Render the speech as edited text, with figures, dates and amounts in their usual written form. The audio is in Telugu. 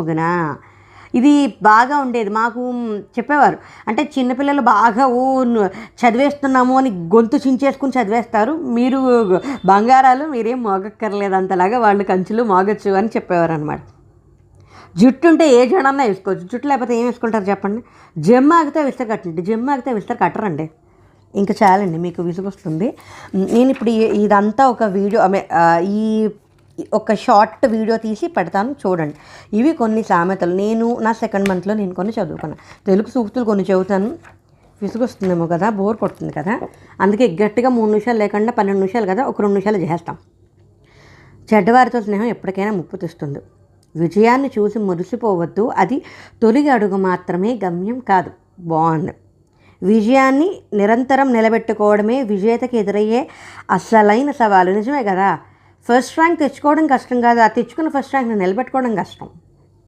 మొగునా. ఇది బాగా ఉండేది మాకు చెప్పేవారు. అంటే చిన్నపిల్లలు బాగా చదివేస్తున్నాము అని గొంతు చించేసుకుని చదివేస్తారు, మీరు బంగారాలు మీరేం మోగక్కర్లేదు అంతలాగా వాళ్ళు కంచులు మోగచ్చు అని చెప్పేవారు అనమాట. జుట్టు ఉంటే ఏ జడన్నా వేసుకోవచ్చు, జుట్టు లేకపోతే ఏం వేసుకుంటారు చెప్పండి. జమ్మ ఆగితే విస్తర కట్టండి, జమ్మ ఆగితే విస్తర కట్టరండి. ఇంకా చాలండి, మీకు విసుగొస్తుంది. నేను ఇప్పుడు ఇదంతా ఒక వీడియో ఈ ఒక షార్ట్ వీడియో తీసి పెడతాను చూడండి. ఇవి కొన్ని సామెతలు నేను నా సెకండ్ మంత్లో నేను కొన్ని చదువుకున్నాను. తెలుగు సూక్తులు కొన్ని చదువుతాను. విసుగొస్తుందేమో కదా, బోర్ కొడుతుంది కదా, అందుకే గట్టిగా 3 నిమిషాలు లేకుండా 12 నిమిషాలు కదా, ఒక 2 నిమిషాలు చేస్తాం. చెడ్డవారితో స్నేహం ఎప్పటికైనా ముప్పు తెస్తుంది. విజయాన్ని చూసి మురిసిపోవద్దు, అది తొలి అడుగు మాత్రమే, గమ్యం కాదు. బాగుంది. విజయాన్ని నిరంతరం నిలబెట్టుకోవడమే విజేతకి ఎదురయ్యే అసలైన సవాలు. నిజమే కదా, ఫస్ట్ ర్యాంక్ తెచ్చుకోవడం కష్టం కాదు, ఆ తెచ్చుకున్న ఫస్ట్ ర్యాంక్ని నిలబెట్టుకోవడం కష్టం.